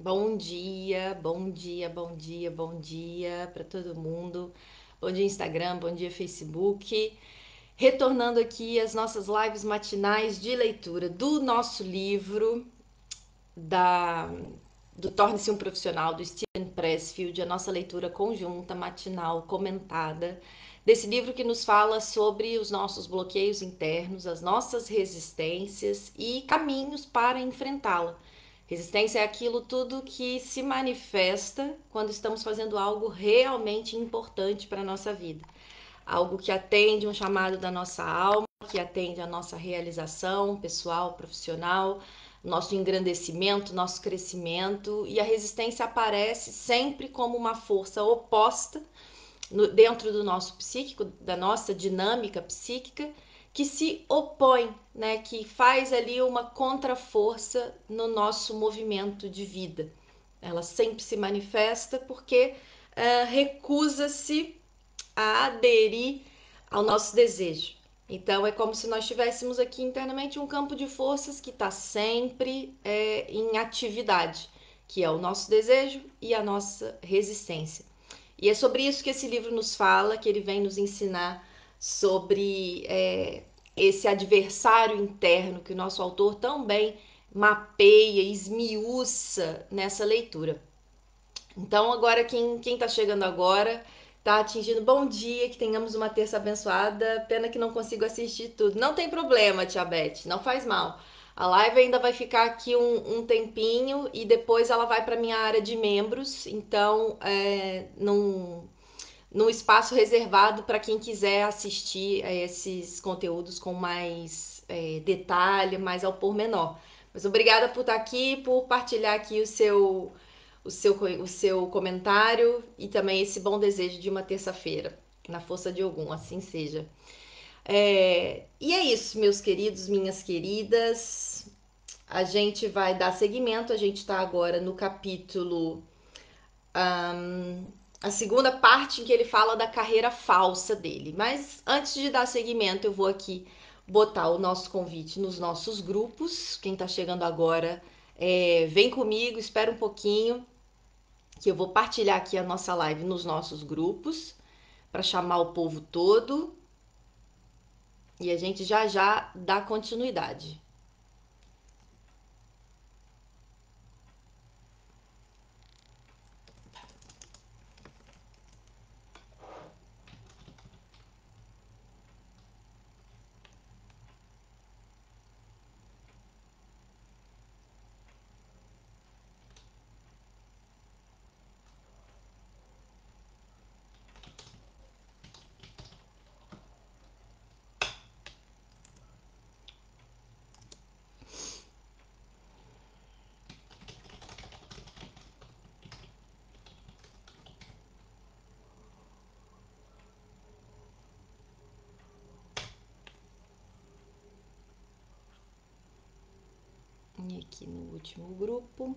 Bom dia, bom dia, bom dia, bom dia para todo mundo. Bom dia, Instagram, bom dia, Facebook. Retornando aqui às nossas lives matinais de leitura do nosso livro da do Torne-se um Profissional, do Steven Pressfield, a nossa leitura conjunta, matinal, comentada, desse livro que nos fala sobre os nossos bloqueios internos, as nossas resistências e caminhos para enfrentá-la. Resistência é aquilo tudo que se manifesta quando estamos fazendo algo realmente importante para a nossa vida. Algo que atende um chamado da nossa alma, que atende a nossa realização pessoal, profissional, nosso engrandecimento, nosso crescimento. E a resistência aparece sempre como uma força oposta dentro do nosso psíquico, da nossa dinâmica psíquica, que se opõe, né, que faz ali uma contraforça no nosso movimento de vida. Ela sempre se manifesta porque recusa-se a aderir ao nosso desejo. Então é como se nós tivéssemos aqui internamente um campo de forças que está sempre em atividade, que é o nosso desejo e a nossa resistência. E é sobre isso que esse livro nos fala, que ele vem nos ensinar sobre esse adversário interno que o nosso autor tão bem mapeia, esmiuça nessa leitura. Então, agora, quem está chegando agora, está atingindo bom dia, que tenhamos uma terça abençoada. Pena que não consigo assistir tudo. Não tem problema, Tia Beth, não faz mal. A live ainda vai ficar aqui um tempinho e depois ela vai para minha área de membros. Então, num espaço reservado para quem quiser assistir a esses conteúdos com mais detalhe, mais ao pormenor. Mas obrigada por estar aqui, por partilhar aqui o seu comentário e também esse bom desejo de uma terça-feira. Na força de Ogum, assim seja. E é isso, meus queridos, minhas queridas. A gente vai dar seguimento. A gente está agora no capítulo. A segunda parte em que ele fala da carreira falsa dele. Mas antes de dar seguimento, eu vou aqui botar o nosso convite nos nossos grupos. Quem está chegando agora, vem comigo, espera um pouquinho que eu vou partilhar aqui a nossa live nos nossos grupos para chamar o povo todo e a gente já já dá continuidade. E aqui no último grupo.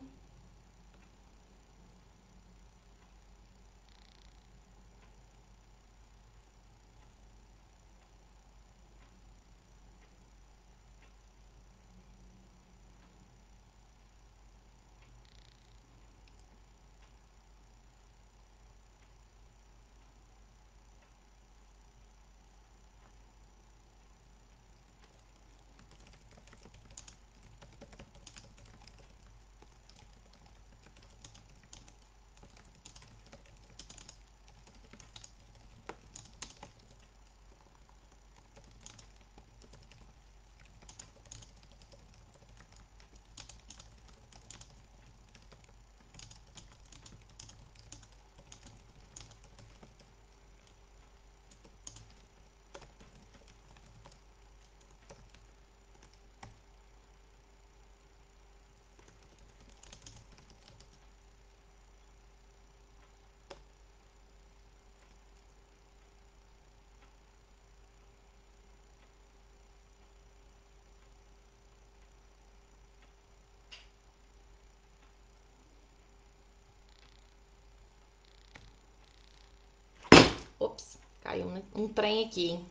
Ops, caiu um trem aqui, hein?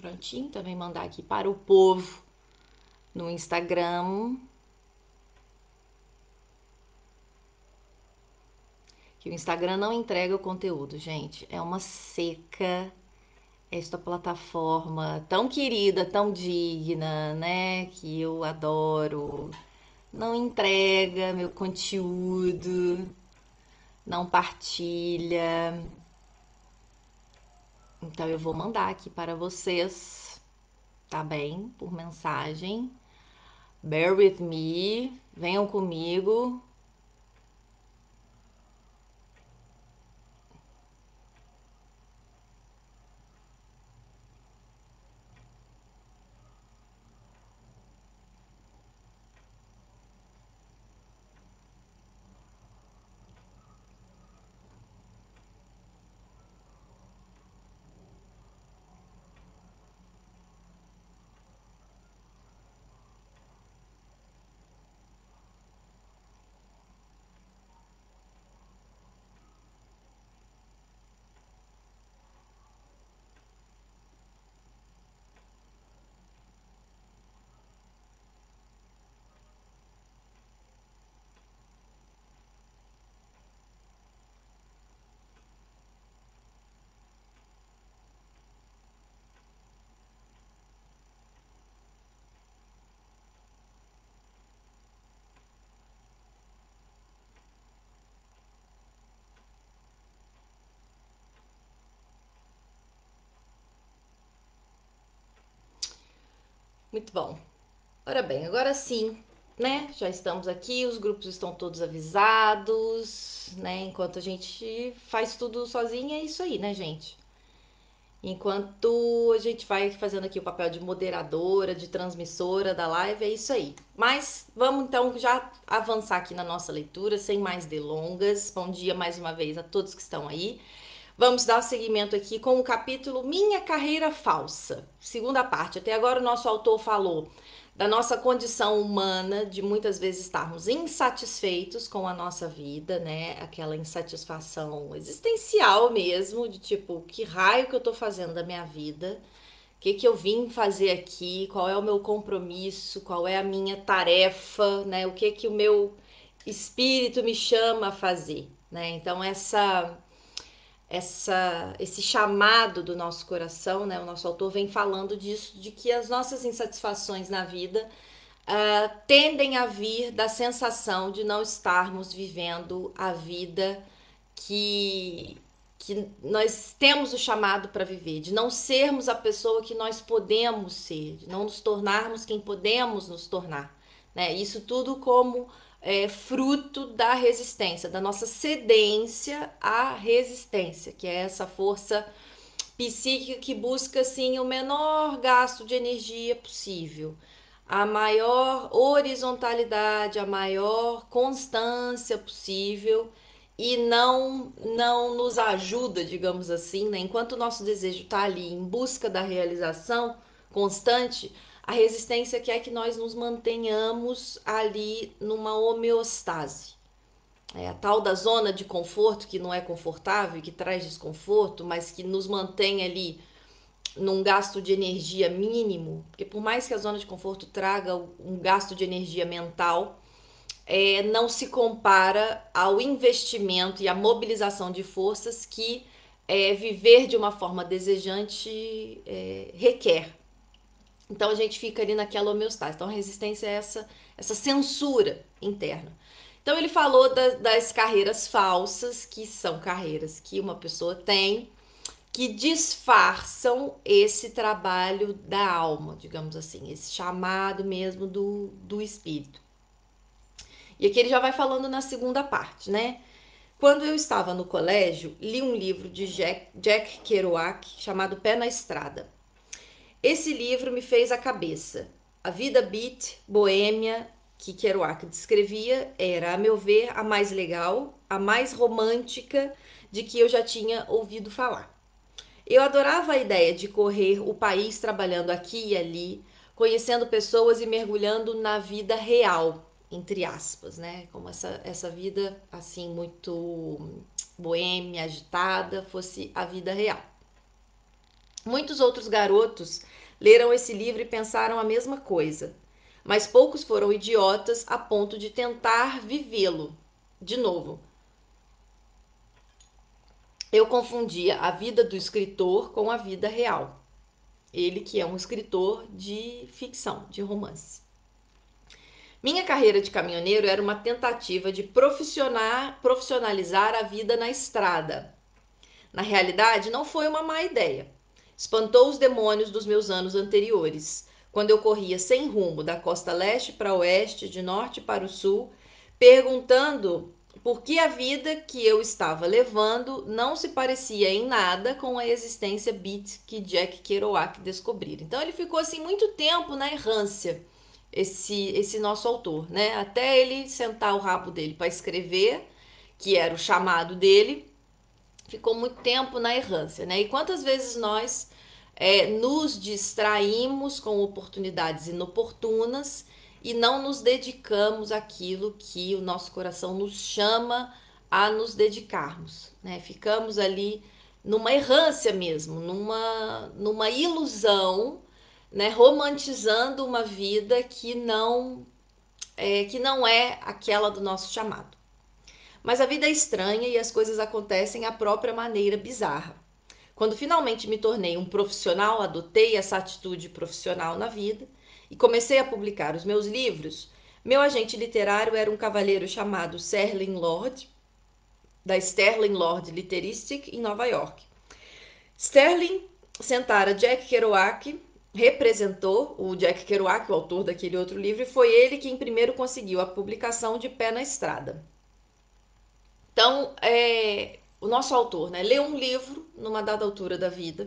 prontinho. Também mandar aqui para o povo no Instagram. Que o Instagram não entrega o conteúdo, gente. É uma seca esta plataforma tão querida, tão digna, né? Que eu adoro. Não entrega meu conteúdo, não partilha. Então eu vou mandar aqui para vocês, tá bem? Por mensagem. Bear with me, venham comigo. Muito bom. Ora bem, agora sim, né? Já estamos aqui, os grupos estão todos avisados, né? Enquanto a gente faz tudo sozinha, é isso aí, né, gente? Enquanto a gente vai fazendo aqui o papel de moderadora, de transmissora da live, é isso aí. Mas vamos então já avançar aqui na nossa leitura, sem mais delongas. Bom dia mais uma vez a todos que estão aí. Vamos dar seguimento aqui com o capítulo Minha Carreira Falsa, segunda parte. Até agora o nosso autor falou da nossa condição humana, de muitas vezes estarmos insatisfeitos com a nossa vida, né? Aquela insatisfação existencial mesmo, de tipo, que raio que eu tô fazendo da minha vida? O que que eu vim fazer aqui? Qual é o meu compromisso? Qual é a minha tarefa, né? O que que o meu espírito me chama a fazer, né? Então esse chamado do nosso coração, né? O nosso autor vem falando disso, de que as nossas insatisfações na vida tendem a vir da sensação de não estarmos vivendo a vida que nós temos o chamado para viver, de não sermos a pessoa que nós podemos ser, de não nos tornarmos quem podemos nos tornar. Né? Isso tudo como fruto da resistência, da nossa cedência à resistência, que é essa força psíquica que busca assim o menor gasto de energia possível, a maior horizontalidade, a maior constância possível e não nos ajuda, digamos assim, né? Enquanto o nosso desejo está ali em busca da realização constante, a resistência quer que nós nos mantenhamos ali numa homeostase. É a tal da zona de conforto que não é confortável, que traz desconforto, mas que nos mantém ali num gasto de energia mínimo, porque por mais que a zona de conforto traga um gasto de energia mental, não se compara ao investimento e à mobilização de forças que viver de uma forma desejante requer. Então a gente fica ali naquela homeostase. Então a resistência é essa censura interna. Então ele falou das carreiras falsas, que são carreiras que uma pessoa tem, que disfarçam esse trabalho da alma, digamos assim, esse chamado mesmo do espírito. E aqui ele já vai falando na segunda parte, né? Quando eu estava no colégio, li um livro de Jack Kerouac chamado Pé na Estrada. Esse livro me fez a cabeça. A vida beat, boêmia, que Kerouac descrevia, era, a meu ver, a mais legal, a mais romântica de que eu já tinha ouvido falar. Eu adorava a ideia de correr o país trabalhando aqui e ali, conhecendo pessoas e mergulhando na vida real, entre aspas, né? Como essa vida assim muito boêmia, agitada, fosse a vida real. Muitos outros garotos leram esse livro e pensaram a mesma coisa, mas poucos foram idiotas a ponto de tentar vivê-lo. De novo, eu confundia a vida do escritor com a vida real. Ele que é um escritor de ficção, de romance. Minha carreira de caminhoneiro era uma tentativa de profissionalizar a vida na estrada. Na realidade, não foi uma má ideia. Espantou os demônios dos meus anos anteriores, quando eu corria sem rumo da costa leste para oeste, de norte para o sul, perguntando por que a vida que eu estava levando não se parecia em nada com a existência beat que Jack Kerouac descobrira. Então ele ficou assim muito tempo na errância, esse nosso autor, né? Até ele sentar o rabo dele para escrever, que era o chamado dele, ficou muito tempo na errância, né? E quantas vezes nós nos distraímos com oportunidades inoportunas e não nos dedicamos àquilo que o nosso coração nos chama a nos dedicarmos, né? Ficamos ali numa errância mesmo, numa ilusão, né? Romantizando uma vida que não é aquela do nosso chamado. Mas a vida é estranha e as coisas acontecem à própria maneira bizarra. Quando finalmente me tornei um profissional, adotei essa atitude profissional na vida e comecei a publicar os meus livros, meu agente literário era um cavalheiro chamado Sterling Lord, da Sterling Lord Literaristic, em Nova York. Sterling sentara Jack Kerouac, representou o Jack Kerouac, o autor daquele outro livro, e foi ele quem primeiro conseguiu a publicação de Pé na Estrada. Então, o nosso autor, né, leu um livro numa dada altura da vida,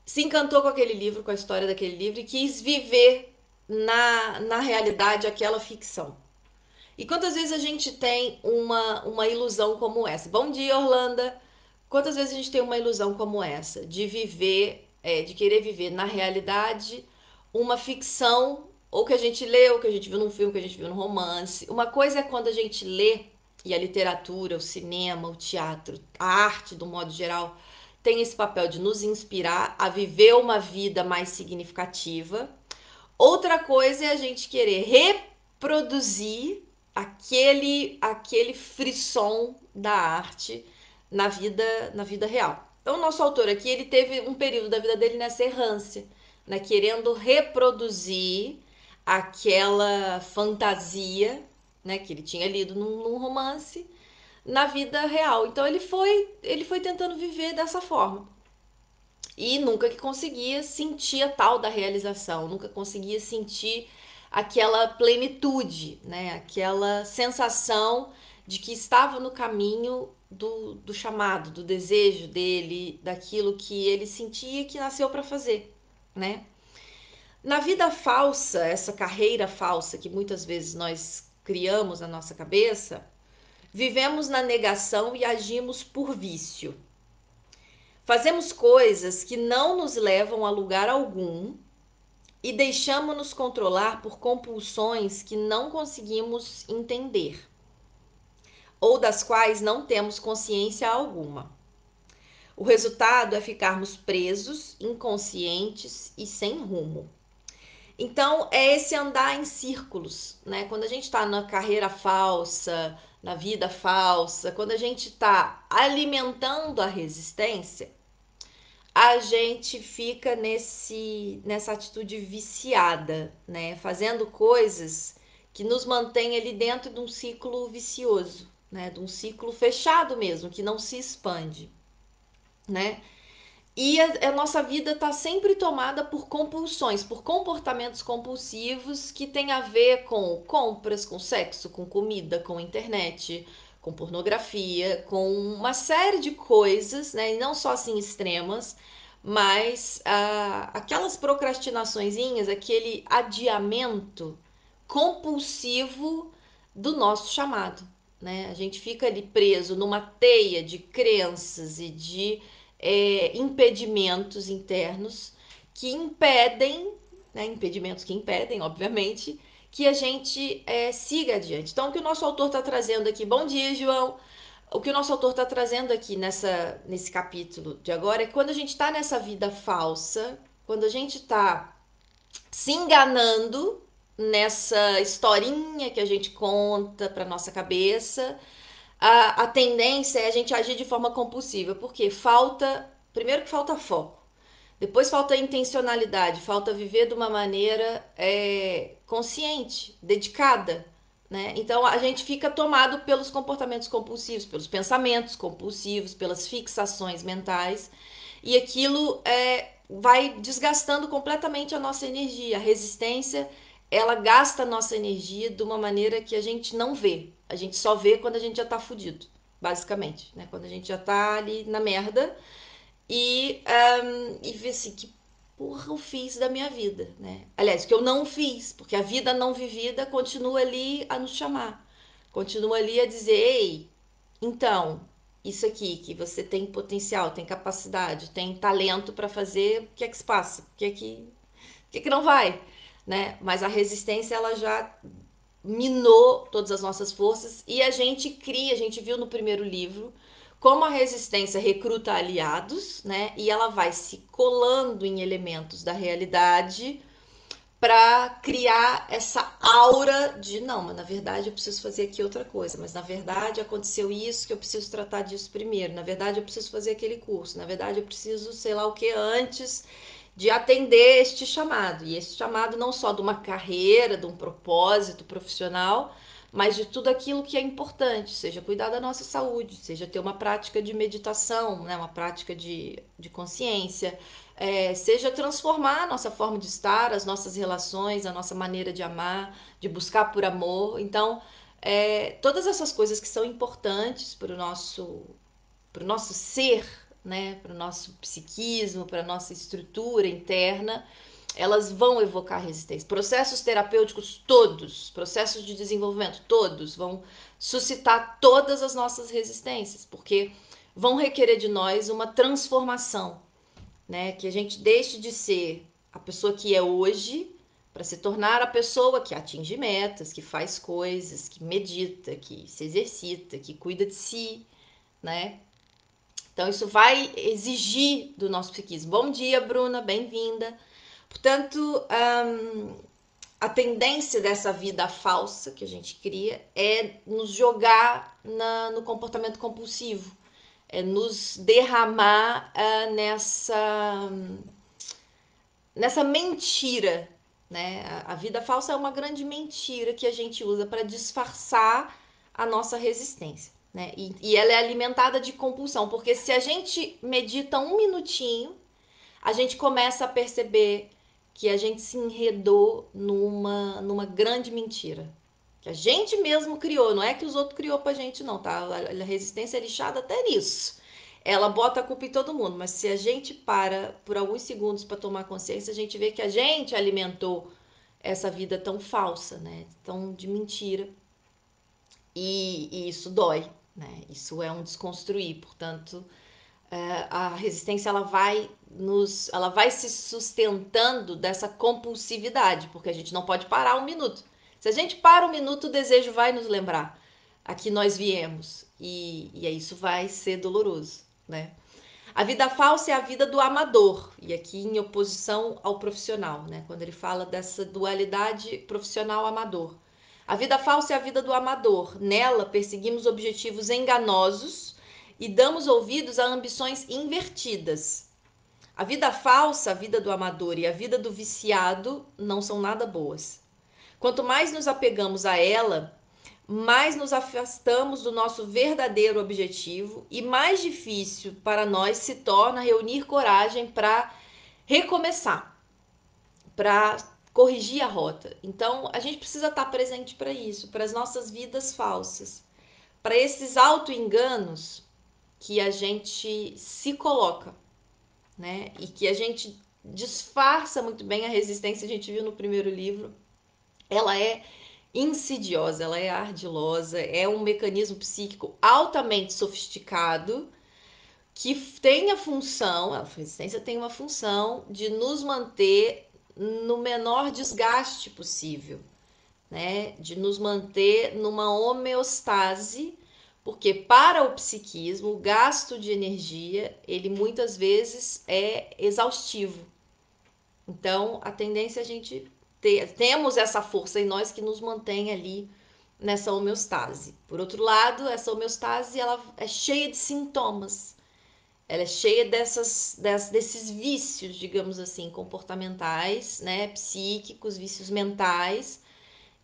se encantou com aquele livro, com a história daquele livro e quis viver na realidade aquela ficção. E quantas vezes a gente tem uma ilusão como essa? Bom dia, Orlando! Quantas vezes a gente tem uma ilusão como essa? De viver, de querer viver na realidade uma ficção, ou que a gente lê, ou que a gente viu num filme, que a gente viu num romance. Uma coisa é quando a gente lê, e a literatura, o cinema, o teatro, a arte, do modo geral, tem esse papel de nos inspirar a viver uma vida mais significativa. Outra coisa é a gente querer reproduzir aquele frisson da arte na vida real. Então, o nosso autor aqui, ele teve um período da vida dele nessa errância, né, querendo reproduzir aquela fantasia, né, que ele tinha lido num romance na vida real. Então ele foi tentando viver dessa forma. E nunca que conseguia sentir a tal da realização, nunca conseguia sentir aquela plenitude, né? Aquela sensação de que estava no caminho do chamado, do desejo dele, daquilo que ele sentia que nasceu para fazer, né? Na vida falsa, essa carreira falsa que muitas vezes nós criamos na nossa cabeça, vivemos na negação e agimos por vício. Fazemos coisas que não nos levam a lugar algum e deixamos-nos controlar por compulsões que não conseguimos entender ou das quais não temos consciência alguma. O resultado é ficarmos presos, inconscientes e sem rumo. Então, é esse andar em círculos, né? Quando a gente está na carreira falsa, na vida falsa, quando a gente está alimentando a resistência, a gente fica nessa atitude viciada, né? Fazendo coisas que nos mantém ali dentro de um ciclo vicioso, né? De um ciclo fechado mesmo, que não se expande, né? E a nossa vida está sempre tomada por compulsões, por comportamentos compulsivos que tem a ver com compras, com sexo, com comida, com internet, com pornografia, com uma série de coisas, né? E não só assim extremas, mas aquelas procrastinaçõezinhas, aquele adiamento compulsivo do nosso chamado, né? A gente fica ali preso numa teia de crenças e de impedimentos internos que impedem, né, impedimentos que impedem, obviamente, que a gente siga adiante. Então, o que o nosso autor está trazendo aqui, bom dia, João. O que o nosso autor está trazendo aqui nesse capítulo de agora é que quando a gente está nessa vida falsa, quando a gente está se enganando nessa historinha que a gente conta para nossa cabeça, a tendência é a gente agir de forma compulsiva, porque primeiro que falta foco, depois falta intencionalidade, falta viver de uma maneira consciente, dedicada, né? Então a gente fica tomado pelos comportamentos compulsivos, pelos pensamentos compulsivos, pelas fixações mentais, e aquilo vai desgastando completamente a nossa energia. A resistência, ela gasta a nossa energia de uma maneira que a gente não vê. A gente só vê quando a gente já tá fudido, basicamente, né? Quando a gente já tá ali na merda e vê assim, que porra eu fiz da minha vida, né? Aliás, que eu não fiz, porque a vida não vivida continua ali a nos chamar. Continua ali a dizer, ei, então, isso aqui, que você tem potencial, tem capacidade, tem talento para fazer, o que é que se passa? O que é que não vai? Né? Mas a resistência, ela já minou todas as nossas forças e a gente viu no primeiro livro, como a resistência recruta aliados, né? E ela vai se colando em elementos da realidade para criar essa aura de não, mas na verdade eu preciso fazer aqui outra coisa, mas na verdade aconteceu isso que eu preciso tratar disso primeiro, na verdade eu preciso fazer aquele curso, na verdade eu preciso sei lá o que antes de atender este chamado. E este chamado não só de uma carreira, de um propósito profissional, mas de tudo aquilo que é importante, seja cuidar da nossa saúde, seja ter uma prática de meditação, né, uma prática de consciência, seja transformar a nossa forma de estar, as nossas relações, a nossa maneira de amar, de buscar por amor. Então, todas essas coisas que são importantes para o nosso ser, né, para o nosso psiquismo, para a nossa estrutura interna, elas vão evocar resistência. Processos terapêuticos todos, processos de desenvolvimento todos vão suscitar todas as nossas resistências, porque vão requerer de nós uma transformação, né, que a gente deixe de ser a pessoa que é hoje para se tornar a pessoa que atinge metas, que faz coisas, que medita, que se exercita, que cuida de si, né? Então, isso vai exigir do nosso psiquismo. Bom dia, Bruna, bem-vinda. Portanto, a tendência dessa vida falsa que a gente cria é nos jogar no comportamento compulsivo, é nos derramar nessa mentira, né? A vida falsa é uma grande mentira que a gente usa para disfarçar a nossa resistência. Né? E ela é alimentada de compulsão, porque se a gente medita um minutinho, a gente começa a perceber que a gente se enredou numa grande mentira. Que a gente mesmo criou, não é que os outros criou pra gente, não, tá? A resistência é lixada até nisso. Ela bota a culpa em todo mundo, mas se a gente para por alguns segundos para tomar consciência, a gente vê que a gente alimentou essa vida tão falsa, né? Tão de mentira. E isso dói, né? Isso é um desconstruir, portanto, a resistência ela vai se sustentando dessa compulsividade, porque a gente não pode parar um minuto. Se a gente para um minuto, o desejo vai nos lembrar a que nós viemos e isso vai ser doloroso, né? A vida falsa é a vida do amador, e aqui em oposição ao profissional, né? Quando ele fala dessa dualidade profissional-amador. A vida falsa é a vida do amador. Nela, perseguimos objetivos enganosos e damos ouvidos a ambições invertidas. A vida falsa, a vida do amador e a vida do viciado não são nada boas. Quanto mais nos apegamos a ela, mais nos afastamos do nosso verdadeiro objetivo e mais difícil para nós se torna reunir coragem para recomeçar, para corrigir a rota. Então, a gente precisa estar presente para isso, para as nossas vidas falsas, para esses auto-enganos que a gente se coloca, né? E que a gente disfarça muito bem. A resistência, a gente viu no primeiro livro, ela é insidiosa, ela é ardilosa, é um mecanismo psíquico altamente sofisticado que tem a função, a resistência tem uma função de nos manter no menor desgaste possível, né? De nos manter numa homeostase, porque para o psiquismo, o gasto de energia, ele muitas vezes é exaustivo, Então, a tendência é a gente temos essa força em nós que nos mantém ali nessa homeostase. Por outro lado, essa homeostase ela é cheia de sintomas. Ela é cheia desses vícios, digamos assim, comportamentais, né, psíquicos, vícios mentais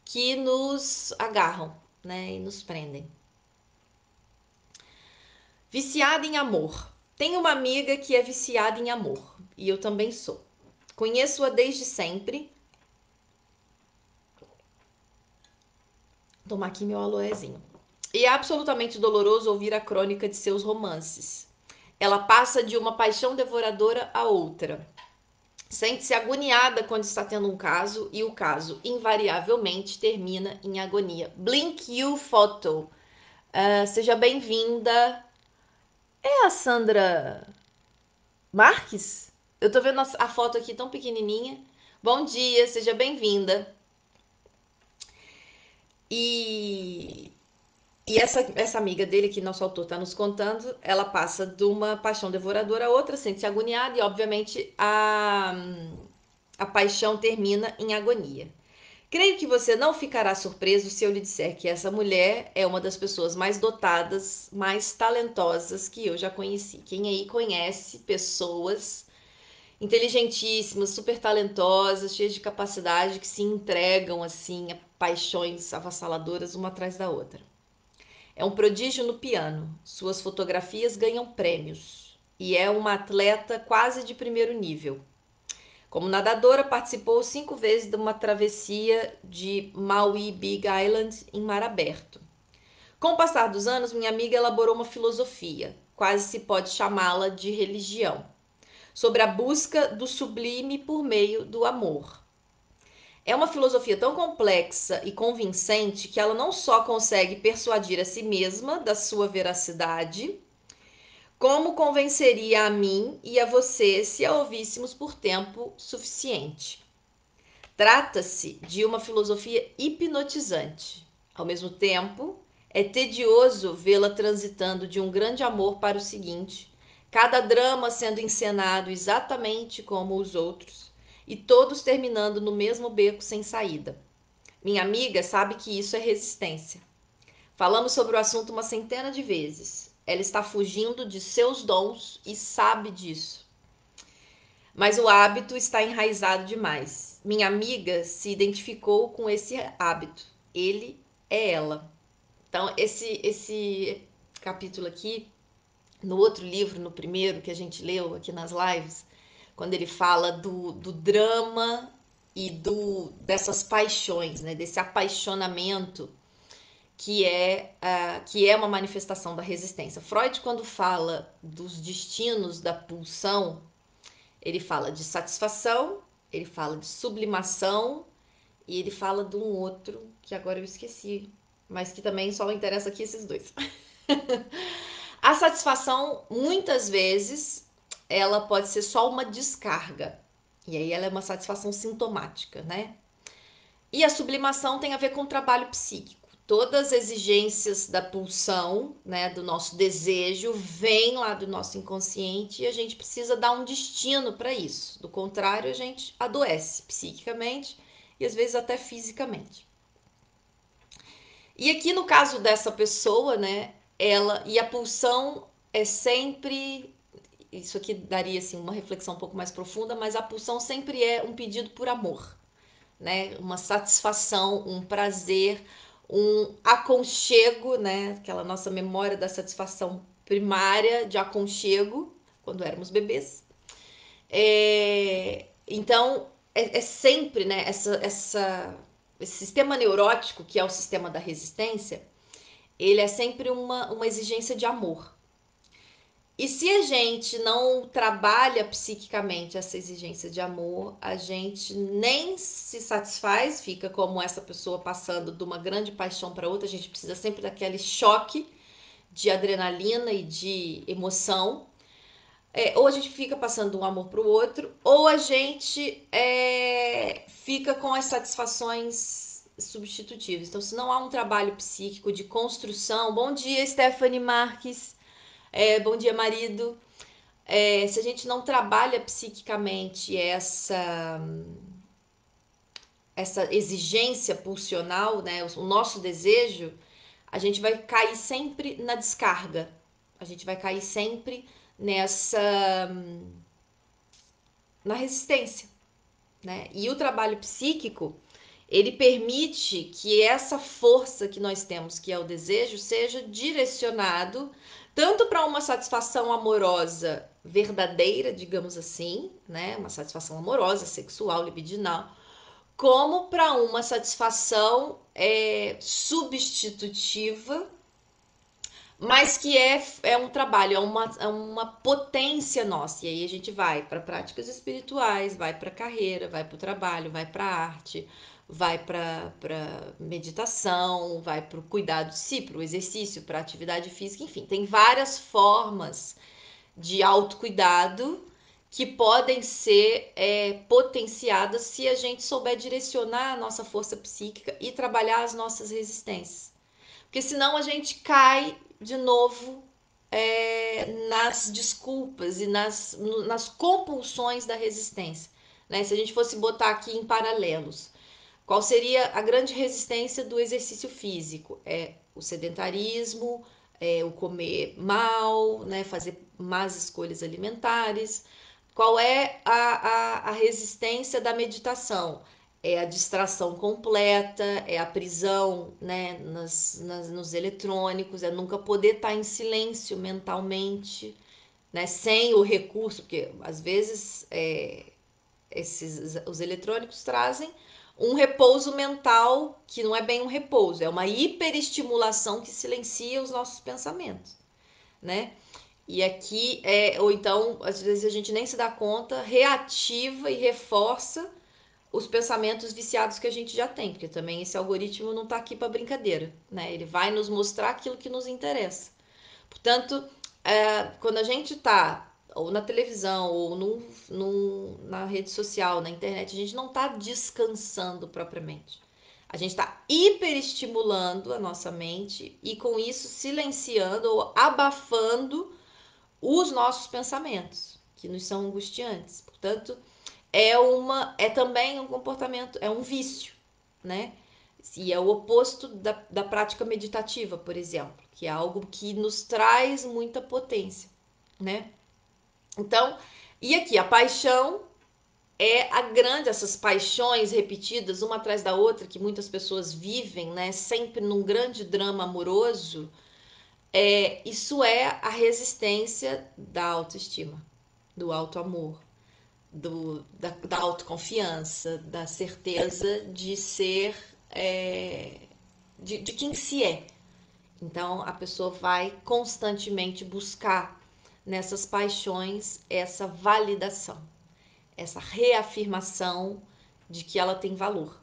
que nos agarram, né, e nos prendem. Viciada em amor. Tenho uma amiga que é viciada em amor e eu também sou. Conheço-a desde sempre. Vou tomar aqui meu aloezinho. E é absolutamente doloroso ouvir a crônica de seus romances. Ela passa de uma paixão devoradora a outra. Sente-se agoniada quando está tendo um caso e o caso invariavelmente termina em agonia. Blink You Photo. Seja bem-vinda. É a Sandra Marques? Eu tô vendo a foto aqui tão pequenininha. Bom dia, seja bem-vinda. E essa amiga dele, que nosso autor está nos contando, ela passa de uma paixão devoradora a outra, sente-se agoniada e, obviamente, a paixão termina em agonia. Creio que você não ficará surpreso se eu lhe disser que essa mulher é uma das pessoas mais dotadas, mais talentosas que eu já conheci. Quem aí conhece pessoas inteligentíssimas, super talentosas, cheias de capacidade, que se entregam assim a paixões avassaladoras uma atrás da outra. É um prodígio no piano. Suas fotografias ganham prêmios e é uma atleta quase de primeiro nível. Como nadadora, participou 5 vezes de uma travessia de Maui Big Island em mar aberto. Com o passar dos anos, minha amiga elaborou uma filosofia, quase se pode chamá-la de religião, sobre a busca do sublime por meio do amor. É uma filosofia tão complexa e convincente que ela não só consegue persuadir a si mesma da sua veracidade, como convenceria a mim e a você se a ouvíssemos por tempo suficiente. Trata-se de uma filosofia hipnotizante. Ao mesmo tempo, é tedioso vê-la transitando de um grande amor para o seguinte, cada drama sendo encenado exatamente como os outros e todos terminando no mesmo beco sem saída. Minha amiga sabe que isso é resistência. Falamos sobre o assunto uma centena de vezes. Ela está fugindo de seus dons e sabe disso. Mas o hábito está enraizado demais. Minha amiga se identificou com esse hábito. Ele é ela. Então, esse capítulo aqui, no outro livro, no primeiro que a gente leu aqui nas lives, quando ele fala do drama e dessas paixões, né, desse apaixonamento que é uma manifestação da resistência. Freud, quando fala dos destinos da pulsão, ele fala de satisfação, ele fala de sublimação e ele fala de um outro que agora eu esqueci, mas que também só interessa aqui esses dois. A satisfação, muitas vezes, ela pode ser só uma descarga. E aí ela é uma satisfação sintomática, né? E a sublimação tem a ver com o trabalho psíquico. Todas as exigências da pulsão, né, do nosso desejo, vêm lá do nosso inconsciente e a gente precisa dar um destino para isso. Do contrário, a gente adoece psiquicamente e às vezes até fisicamente. E aqui no caso dessa pessoa, né, ela e a pulsão é sempre isso aqui daria assim uma reflexão um pouco mais profunda, mas a pulsão sempre é um pedido por amor, né? Uma satisfação, um prazer, um aconchego, né? Aquela nossa memória da satisfação primária de aconchego quando éramos bebês. Então é sempre, né? Esse sistema neurótico que é o sistema da resistência, ele é sempre uma exigência de amor. E se a gente não trabalha psiquicamente essa exigência de amor, a gente nem se satisfaz, fica como essa pessoa passando de uma grande paixão para outra, a gente precisa sempre daquele choque de adrenalina e de emoção. Ou a gente fica passando de um amor para o outro, ou a gente fica com as satisfações substitutivas. Então, se não há um trabalho psíquico de construção. Bom dia, Stephanie Marques. Bom dia, marido. Se a gente não trabalha psiquicamente essa exigência pulsional, né, o nosso desejo, a gente vai cair sempre na descarga. A gente vai cair sempre nessa na resistência, né? E o trabalho psíquico, ele permite que essa força que nós temos, que é o desejo, seja direcionado tanto para uma satisfação amorosa verdadeira, digamos assim, né? Uma satisfação amorosa, sexual, libidinal, como para uma satisfação substitutiva, mas que é um trabalho, é uma potência nossa. E aí a gente vai para práticas espirituais, vai para a carreira, vai para o trabalho, vai para a arte, vai para meditação, vai para o cuidado de si, para o exercício, para a atividade física, enfim, tem várias formas de autocuidado que podem ser potenciadas se a gente souber direcionar a nossa força psíquica e trabalhar as nossas resistências. Porque senão a gente cai de novo nas desculpas e nas compulsões da resistência. Né? Se a gente fosse botar aqui em paralelos, qual seria a grande resistência do exercício físico? É o sedentarismo, o comer mal, né? Fazer más escolhas alimentares. Qual é a resistência da meditação? É a distração completa, é a prisão, né, nos eletrônicos, é nunca poder estar em silêncio mentalmente, né, sem o recurso, porque às vezes os eletrônicos trazem um repouso mental que não é bem um repouso, é uma hiperestimulação que silencia os nossos pensamentos, né? E aqui, ou então, às vezes a gente nem se dá conta, reativa e reforça os pensamentos viciados que a gente já tem, porque também esse algoritmo não está aqui para brincadeira, né? Ele vai nos mostrar aquilo que nos interessa. Portanto, quando a gente está ou na televisão ou na rede social, na internet, a gente não está descansando propriamente. A gente está hiperestimulando a nossa mente e com isso silenciando ou abafando os nossos pensamentos, que nos são angustiantes. Portanto, é também um comportamento, é um vício, né? E é o oposto da prática meditativa, por exemplo, que é algo que nos traz muita potência, né? Então, e aqui a paixão é a grande, essas paixões repetidas uma atrás da outra que muitas pessoas vivem, né? Sempre num grande drama amoroso. Isso é a resistência da autoestima, do auto-amor, da autoconfiança, da certeza de ser, de quem se é. Então a pessoa vai constantemente buscar nessas paixões essa validação, essa reafirmação de que ela tem valor.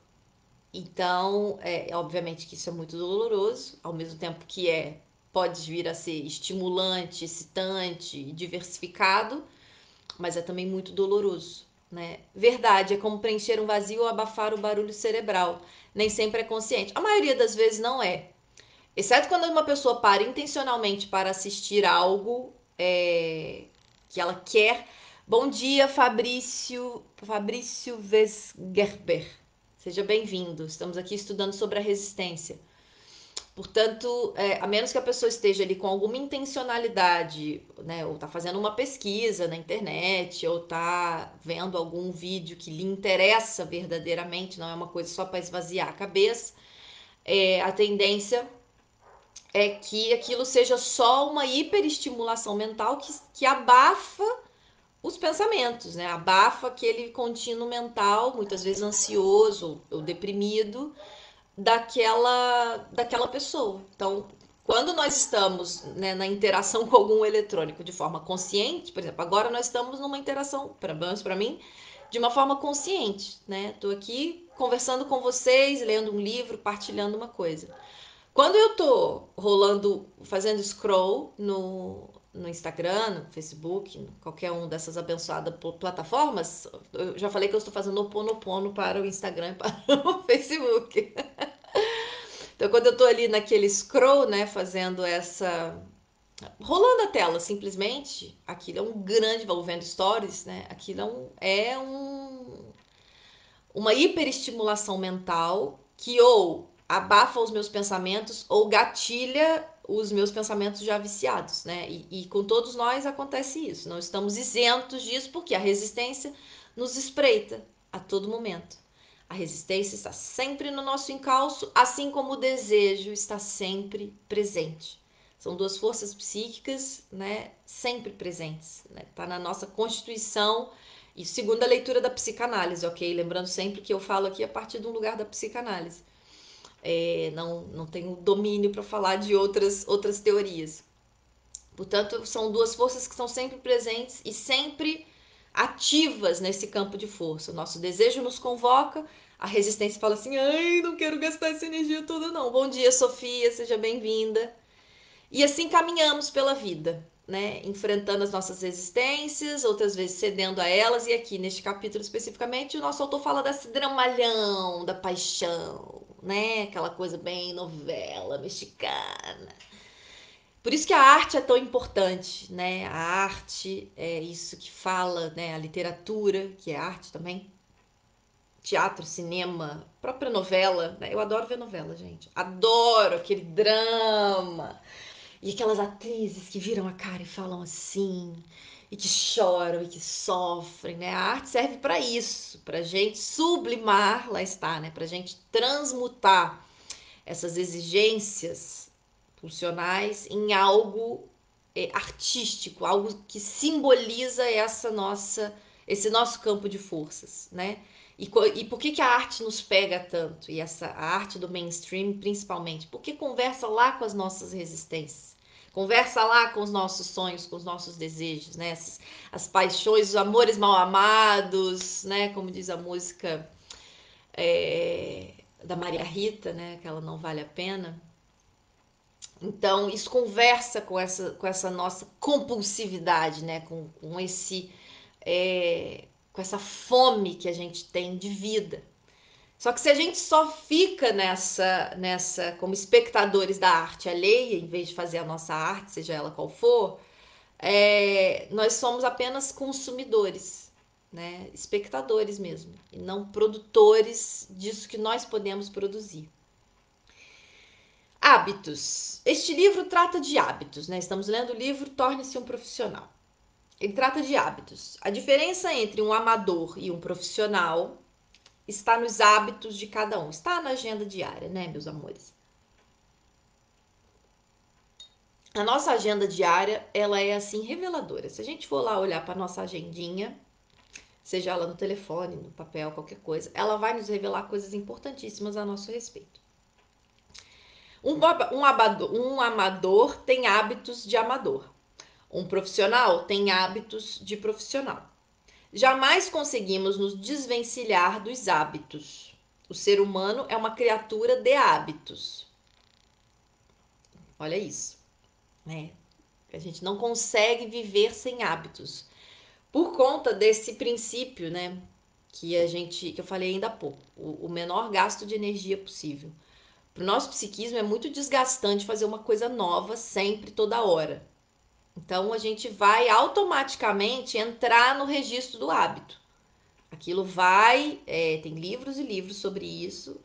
Então, obviamente que isso é muito doloroso, ao mesmo tempo que pode vir a ser estimulante, excitante, diversificado, mas é também muito doloroso, né? Verdade, é como preencher um vazio ou abafar o barulho cerebral. Nem sempre é consciente. A maioria das vezes não é. Exceto quando uma pessoa para intencionalmente para assistir algo que ela quer. Bom dia, Fabrício Vesgerber. Seja bem-vindo. Estamos aqui estudando sobre a resistência. Portanto, a menos que a pessoa esteja ali com alguma intencionalidade, né, ou está fazendo uma pesquisa na internet, ou está vendo algum vídeo que lhe interessa verdadeiramente, não é uma coisa só para esvaziar a cabeça, a tendência é que aquilo seja só uma hiperestimulação mental que abafa os pensamentos, né? Abafa aquele contínuo mental, muitas vezes ansioso ou deprimido, daquela pessoa. Então, quando nós estamos, né, na interação com algum eletrônico de forma consciente, por exemplo, agora nós estamos numa interação, pelo menos para mim, de uma forma consciente, né? Estou aqui conversando com vocês, lendo um livro, partilhando uma coisa. Quando eu tô rolando, fazendo scroll no Instagram, no Facebook, qualquer um dessas abençoadas plataformas, eu já falei que eu estou fazendo oponopono para o Instagram e para o Facebook. Então, quando eu tô ali naquele scroll, né, fazendo rolando a tela, simplesmente, aquilo é um grande, ou vendo stories, né? Aquilo uma hiperestimulação mental que ou abafa os meus pensamentos ou gatilha os meus pensamentos já viciados, né? E com todos nós acontece isso. Não estamos isentos disso porque a resistência nos espreita a todo momento. A resistência está sempre no nosso encalço, assim como o desejo está sempre presente. São duas forças psíquicas, né, sempre presentes, né? Tá na nossa constituição e segundo a leitura da psicanálise, ok? Lembrando sempre que eu falo aqui a partir de um lugar da psicanálise. Não tenho domínio para falar de outras teorias. Portanto, são duas forças que estão sempre presentes e sempre ativas nesse campo de força. O nosso desejo nos convoca, a resistência fala assim: ai, não quero gastar essa energia toda, não. Bom dia, Sofia, seja bem-vinda. E assim caminhamos pela vida, né? Enfrentando as nossas resistências, outras vezes cedendo a elas. E aqui, neste capítulo especificamente, o nosso autor fala desse dramalhão da paixão, né? Aquela coisa bem novela mexicana. Por isso que a arte é tão importante, né? A arte é isso que fala, né? A literatura, que é arte também. Teatro, cinema, própria novela, né? Eu adoro ver novela, gente. Adoro aquele drama. E aquelas atrizes que viram a cara e falam assim, e que choram e que sofrem, né? A arte serve para isso, para gente sublimar, lá está, né? Para gente transmutar essas exigências funcionais em algo artístico, algo que simboliza esse nosso campo de forças, né? E por que a arte nos pega tanto? E a arte do mainstream, principalmente? Porque conversa lá com as nossas resistências. Conversa lá com os nossos sonhos, com os nossos desejos, né? As paixões, os amores mal amados, né? Como diz a música da Maria Rita, né? Que ela não vale a pena. Então, isso conversa com essa nossa compulsividade, né? Com essa fome que a gente tem de vida. Só que se a gente só fica como espectadores da arte alheia, em vez de fazer a nossa arte, seja ela qual for, nós somos apenas consumidores, né? Espectadores mesmo, e não produtores disso que nós podemos produzir. Hábitos. Este livro trata de hábitos, né? Estamos lendo o livro Torne-se um Profissional. Ele trata de hábitos. A diferença entre um amador e um profissional está nos hábitos de cada um. Está na agenda diária, né, meus amores? A nossa agenda diária, ela é assim reveladora. Se a gente for lá olhar para nossa agendinha, seja ela no telefone, no papel, qualquer coisa, ela vai nos revelar coisas importantíssimas a nosso respeito. Um amador tem hábitos de amador. Um profissional tem hábitos de profissional. Jamais conseguimos nos desvencilhar dos hábitos. O ser humano é uma criatura de hábitos. Olha isso, né? A gente não consegue viver sem hábitos por conta desse princípio, né? Que eu falei ainda há pouco, o menor gasto de energia possível. Para o nosso psiquismo é muito desgastante fazer uma coisa nova sempre, toda hora. Então a gente vai automaticamente entrar no registro do hábito. Aquilo tem livros e livros sobre isso.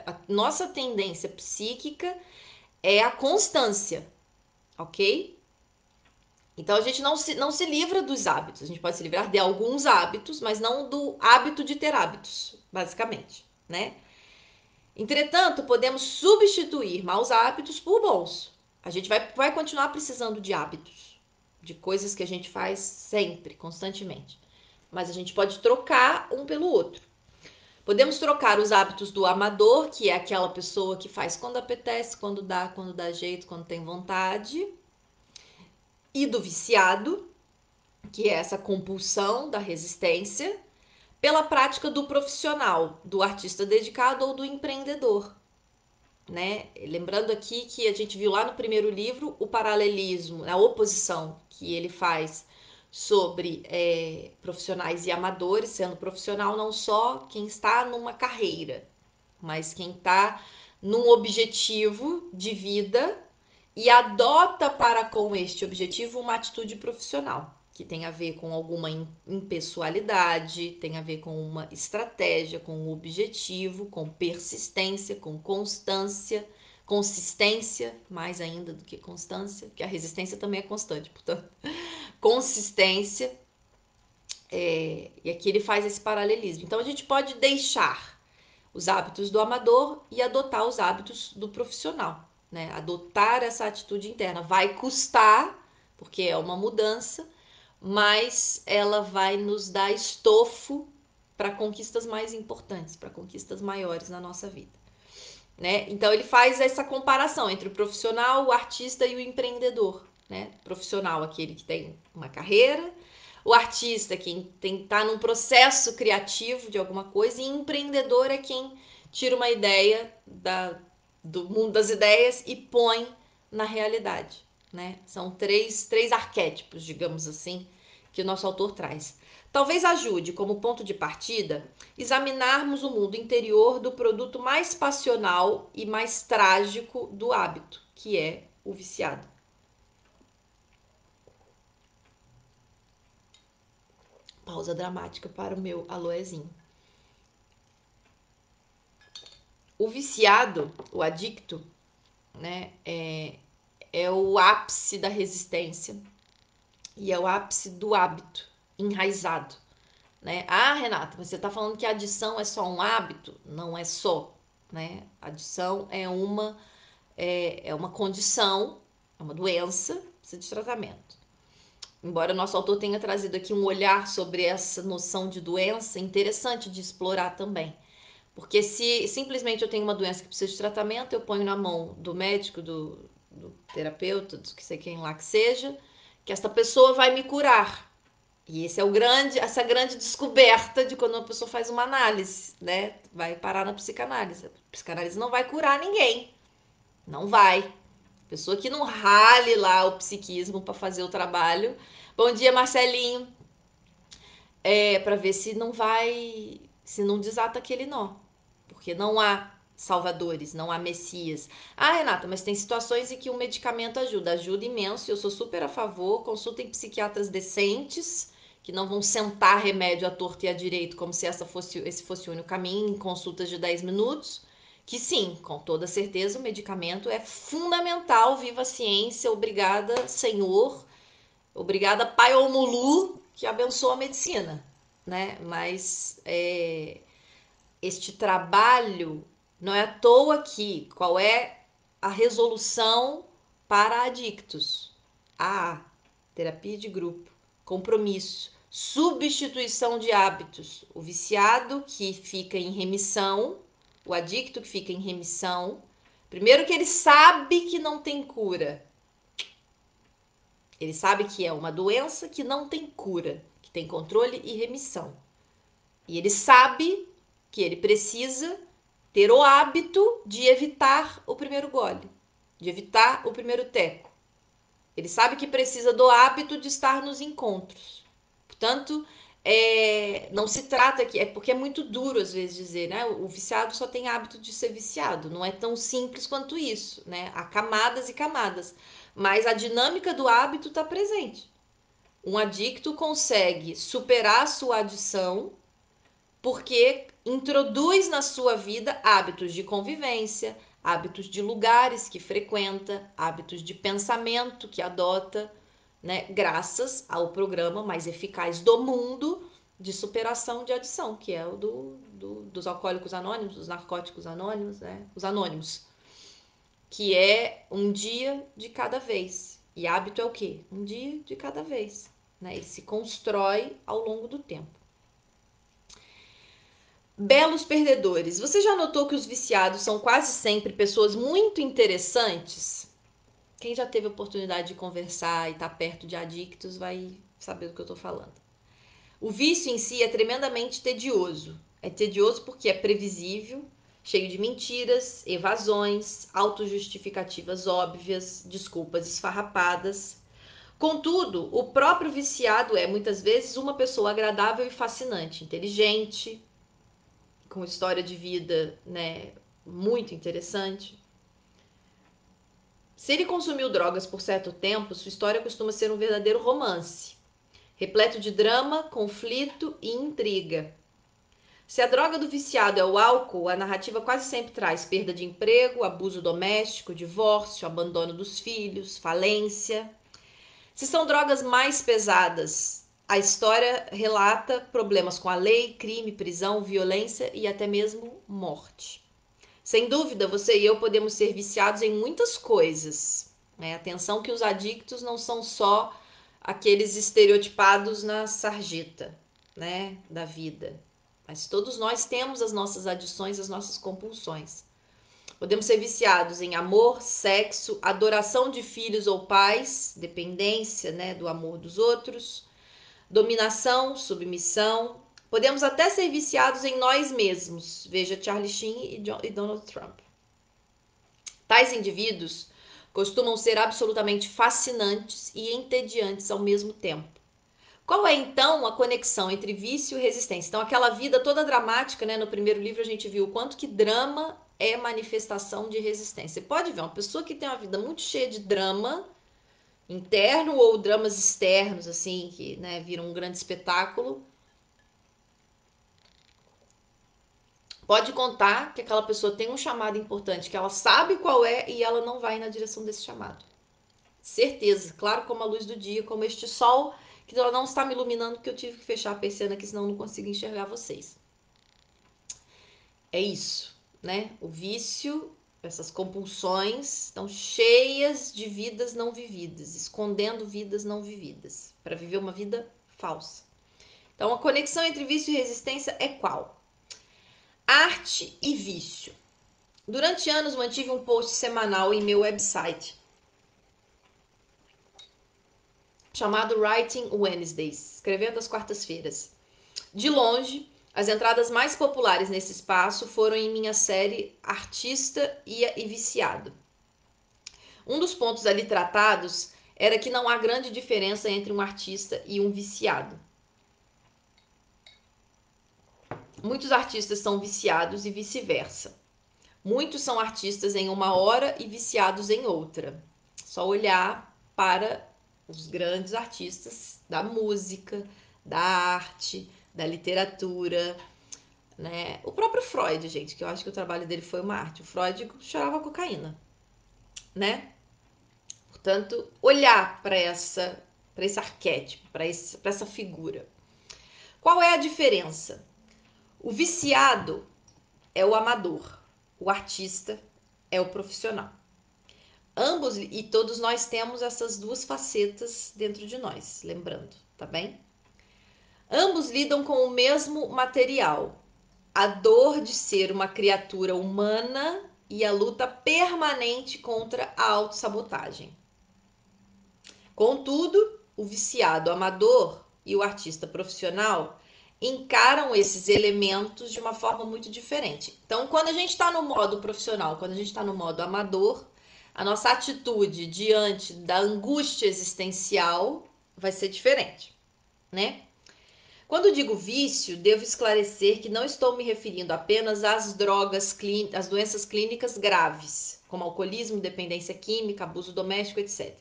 A nossa tendência psíquica é a constância, ok? Então a gente não se livra dos hábitos. A gente pode se livrar de alguns hábitos, mas não do hábito de ter hábitos, basicamente, né? Entretanto, podemos substituir maus hábitos por bons. A gente vai continuar precisando de hábitos, de coisas que a gente faz sempre, constantemente. Mas a gente pode trocar um pelo outro. Podemos trocar os hábitos do amador, que é aquela pessoa que faz quando apetece, quando dá jeito, quando tem vontade, e do viciado, que é essa compulsão da resistência, pela prática do profissional, do artista dedicado ou do empreendedor, né? Lembrando aqui que a gente viu lá no primeiro livro o paralelismo, a oposição que ele faz sobre profissionais e amadores, sendo profissional não só quem está numa carreira, mas quem está num objetivo de vida e adota para com este objetivo uma atitude profissional, que tem a ver com alguma impessoalidade, tem a ver com uma estratégia, com um objetivo, com persistência, com constância, consistência, mais ainda do que constância, porque a resistência também é constante, portanto, consistência. E aqui ele faz esse paralelismo. Então a gente pode deixar os hábitos do amador e adotar os hábitos do profissional, né? Adotar essa atitude interna vai custar, porque é uma mudança, mas ela vai nos dar estofo para conquistas mais importantes, para conquistas maiores na nossa vida, né? Então ele faz essa comparação entre o profissional, o artista e o empreendedor, né? O profissional, aquele que tem uma carreira, o artista, quem está num processo criativo de alguma coisa, e empreendedor é quem tira uma ideia do mundo das ideias e põe na realidade, né? São três arquétipos, digamos assim, que o nosso autor traz. Talvez ajude, como ponto de partida, examinarmos o mundo interior do produto mais passional e mais trágico do hábito, que é o viciado. Pausa dramática para o meu aloezinho. O viciado, o adicto, né, é o ápice da resistência e é o ápice do hábito enraizado, né? Ah, Renata, mas você está falando que a adição é só um hábito? Não é só, né? A adição é uma condição, é uma doença, precisa de tratamento. Embora o nosso autor tenha trazido aqui um olhar sobre essa noção de doença, interessante de explorar também. Porque se simplesmente eu tenho uma doença que precisa de tratamento, eu ponho na mão do médico, do terapeuta, do que sei quem lá que seja, que esta pessoa vai me curar. E essa grande descoberta de quando uma pessoa faz uma análise, né? Vai parar na psicanálise. A psicanálise não vai curar ninguém. Não vai. Pessoa que não rale lá o psiquismo para fazer o trabalho. Bom dia, Marcelinho. Para ver se não vai, se não desata aquele nó. Porque não há salvadores, não há messias. Ah, Renata, mas tem situações em que o medicamento ajuda. Ajuda imenso, eu sou super a favor. Consultem psiquiatras decentes, que não vão sentar remédio à torta e à direito, como se esse fosse o único caminho, em consultas de 10 minutos. Que sim, com toda certeza, o medicamento é fundamental. Viva a ciência, obrigada, Senhor. Obrigada, Pai Omulu, que abençoa a medicina, né? Mas este trabalho não é à toa que qual é a resolução para adictos? A terapia de grupo, compromisso, substituição de hábitos. O viciado que fica em remissão, o adicto que fica em remissão, primeiro que ele sabe que não tem cura. Ele sabe que é uma doença que não tem cura, que tem controle e remissão. E ele sabe que ele precisa ter o hábito de evitar o primeiro gole, de evitar o primeiro teco. Ele sabe que precisa do hábito de estar nos encontros. Portanto, não se trata aqui, porque é muito duro às vezes dizer, né? O viciado só tem hábito de ser viciado. Não é tão simples quanto isso, né? Há camadas e camadas. Mas a dinâmica do hábito está presente. Um adicto consegue superar a sua adição porque introduz na sua vida hábitos de convivência, hábitos de lugares que frequenta, hábitos de pensamento que adota, né, graças ao programa mais eficaz do mundo de superação de adição, que é o dos alcoólicos anônimos, dos narcóticos anônimos, né, os anônimos, que é um dia de cada vez. E hábito é o quê? Um dia de cada vez, né? Ele se constrói ao longo do tempo. Belos perdedores. Você já notou que os viciados são quase sempre pessoas muito interessantes? Quem já teve a oportunidade de conversar e estar perto de adictos vai saber do que eu estou falando. O vício em si é tremendamente tedioso. É tedioso porque é previsível, cheio de mentiras, evasões, autojustificativas óbvias, desculpas esfarrapadas. Contudo, o próprio viciado é muitas vezes uma pessoa agradável e fascinante, inteligente, com história de vida, né, muito interessante. Se ele consumiu drogas por certo tempo, sua história costuma ser um verdadeiro romance, repleto de drama, conflito e intriga. Se a droga do viciado é o álcool, a narrativa quase sempre traz perda de emprego, abuso doméstico, divórcio, abandono dos filhos, falência. Se são drogas mais pesadas, a história relata problemas com a lei, crime, prisão, violência e até mesmo morte. Sem dúvida, você e eu podemos ser viciados em muitas coisas. Atenção que os adictos não são só aqueles estereotipados na sarjeta, da vida. Mas todos nós temos as nossas adições, as nossas compulsões. Podemos ser viciados em amor, sexo, adoração de filhos ou pais, dependência, do amor dos outros, dominação, submissão. Podemos até ser viciados em nós mesmos. Veja Charlie Sheen e Donald Trump. Tais indivíduos costumam ser absolutamente fascinantes e entediantes ao mesmo tempo. Qual é, então, a conexão entre vício e resistência? Então, aquela vida toda dramática, no primeiro livro a gente viu o quanto que drama é manifestação de resistência. Você pode ver, uma pessoa que tem uma vida muito cheia de drama interno ou dramas externos, assim, que viram um grande espetáculo, pode contar que aquela pessoa tem um chamado importante, que ela sabe qual é e ela não vai na direção desse chamado. Certeza, claro como a luz do dia, como este sol, que ela não está me iluminando porque eu tive que fechar a persiana aqui, senão eu não consigo enxergar vocês. É isso, O vício, essas compulsões estão cheias de vidas não vividas, escondendo vidas não vividas, para viver uma vida falsa. Então, a conexão entre vício e resistência é qual? Arte e vício. Durante anos mantive um post semanal em meu website chamado Writing Wednesdays, escrevendo às quartas-feiras. De longe, as entradas mais populares nesse espaço foram em minha série Artista e Viciado. Um dos pontos ali tratados era que não há grande diferença entre um artista e um viciado. Muitos artistas são viciados e vice-versa. Muitos são artistas em uma hora e viciados em outra. Só olhar para os grandes artistas da música, da arte, da literatura, O próprio Freud, gente, que eu acho que o trabalho dele foi uma arte. O Freud cheirava cocaína, Portanto, olhar para esse arquétipo, para essa figura. Qual é a diferença? O viciado é o amador, o artista é o profissional. Ambos, e todos nós temos essas duas facetas dentro de nós, lembrando, tá bem? Ambos lidam com o mesmo material, a dor de ser uma criatura humana e a luta permanente contra a autossabotagem. Contudo, o viciado amador e o artista profissional encaram esses elementos de uma forma muito diferente. Então, quando a gente está no modo profissional, quando a gente está no modo amador, a nossa atitude diante da angústia existencial vai ser diferente, Quando digo vício, devo esclarecer que não estou me referindo apenas às drogas, às doenças clínicas graves, como alcoolismo, dependência química, abuso doméstico, etc.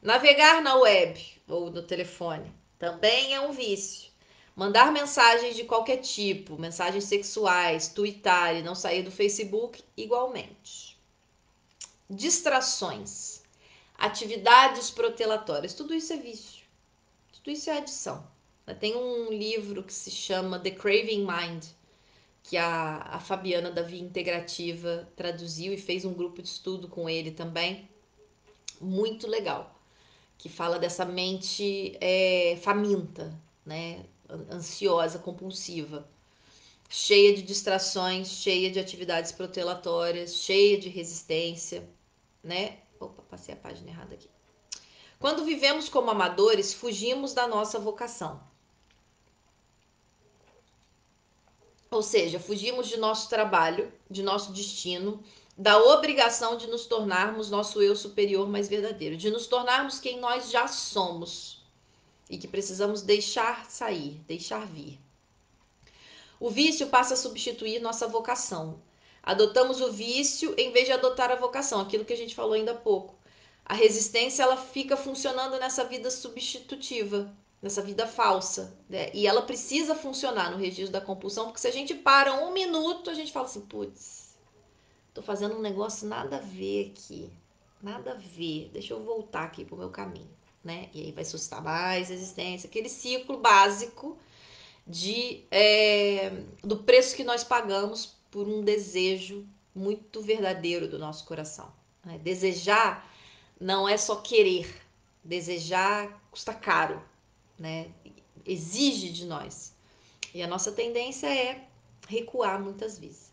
Navegar na web ou no telefone também é um vício. Mandar mensagens de qualquer tipo, mensagens sexuais, twittar e não sair do Facebook, igualmente. Distrações, atividades protelatórias, tudo isso é vício. Tudo isso é adição. Tem um livro que se chama The Craving Mind, que a Fabiana da Via Integrativa traduziu e fez um grupo de estudo com ele também. Muito legal. Que fala dessa mente faminta, ansiosa, compulsiva, cheia de distrações, cheia de atividades protelatórias, cheia de resistência, Opa, passei a página errada aqui. Quando vivemos como amadores, fugimos da nossa vocação. Ou seja, fugimos de nosso trabalho, de nosso destino, da obrigação de nos tornarmos nosso eu superior mais verdadeiro, de nos tornarmos quem nós já somos e que precisamos deixar sair, deixar vir. O vício passa a substituir nossa vocação. Adotamos o vício em vez de adotar a vocação, aquilo que a gente falou ainda há pouco. a resistência ela fica funcionando nessa vida substitutiva, nessa vida falsa, né? E ela precisa funcionar no registro da compulsão, porque se a gente para um minuto, a gente fala assim, putz, tô fazendo um negócio nada a ver aqui, nada a ver, deixa eu voltar aqui pro meu caminho, né? E aí vai suscitar mais resistência, aquele ciclo básico do preço que nós pagamos por um desejo muito verdadeiro do nosso coração, né? Desejar não é só querer, desejar custa caro, né? Exige de nós. E a nossa tendência é recuar muitas vezes.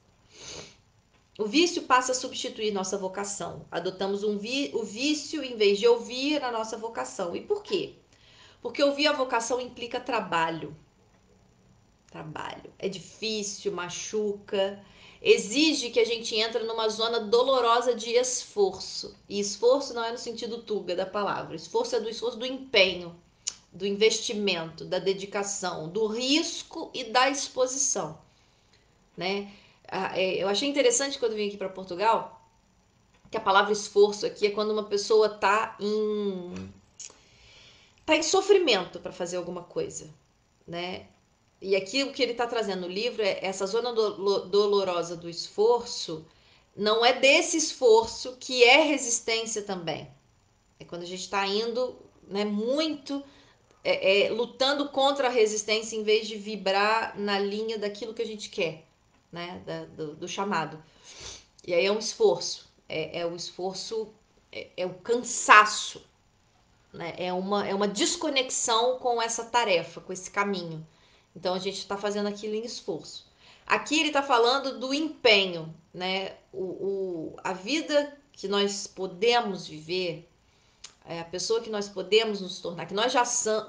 O vício passa a substituir nossa vocação. Adotamos o vício em vez de ouvir a nossa vocação. E por quê? Porque ouvir a vocação implica trabalho. Trabalho. É difícil, machuca, exige que a gente entre numa zona dolorosa de esforço. E esforço não é no sentido tuga da palavra. Esforço é do esforço do empenho, do investimento, da dedicação, do risco e da exposição, né? Eu achei interessante quando vim aqui para Portugal que a palavra esforço aqui é quando uma pessoa tá em sofrimento para fazer alguma coisa, né? E aqui o que ele está trazendo no livro é essa zona dolorosa do esforço, não é desse esforço que é resistência também. É quando a gente está indo, né, muito lutando contra a resistência em vez de vibrar na linha daquilo que a gente quer, né, do chamado. E aí é um esforço, é o esforço, é o cansaço, né, é uma desconexão com essa tarefa, com esse caminho. Então a gente está fazendo aquilo em esforço. Aqui ele está falando do empenho, né? A vida que nós podemos viver, a pessoa que nós podemos nos tornar, que nós já somos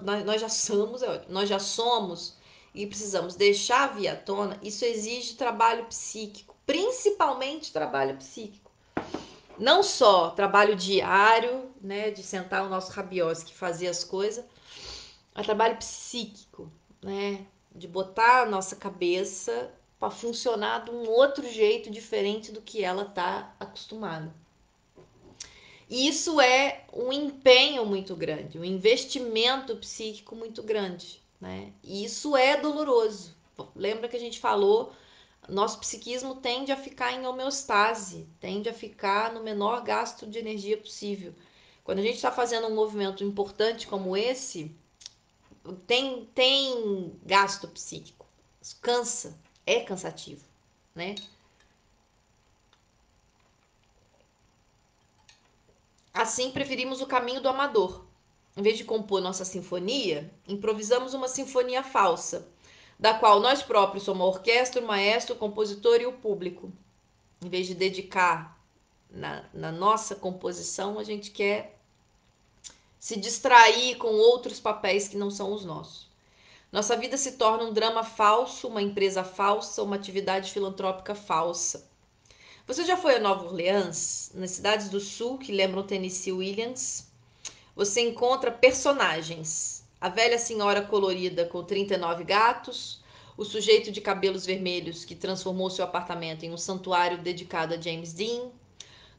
e precisamos deixar vir à tona, isso exige trabalho psíquico, principalmente trabalho psíquico. Não só trabalho diário, né, de sentar o nosso rabiosque e fazer as coisas, mas trabalho psíquico, né, de botar a nossa cabeça para funcionar de um outro jeito diferente do que ela está acostumada. E isso é um empenho muito grande, um investimento psíquico muito grande, né? E isso é doloroso. Lembra que a gente falou, nosso psiquismo tende a ficar em homeostase, tende a ficar no menor gasto de energia possível. Quando a gente está fazendo um movimento importante como esse, tem gasto psíquico, cansa, é cansativo, né? Assim, preferimos o caminho do amador. Em vez de compor nossa sinfonia, improvisamos uma sinfonia falsa, da qual nós próprios somos a orquestra, o maestro, o compositor e o público. Em vez de dedicar na nossa composição, a gente quer se distrair com outros papéis que não são os nossos. Nossa vida se torna um drama falso, uma empresa falsa, uma atividade filantrópica falsa. Você já foi a Nova Orleans, nas cidades do sul que lembram Tennessee Williams? Você encontra personagens. A velha senhora colorida com 39 gatos, o sujeito de cabelos vermelhos que transformou seu apartamento em um santuário dedicado a James Dean.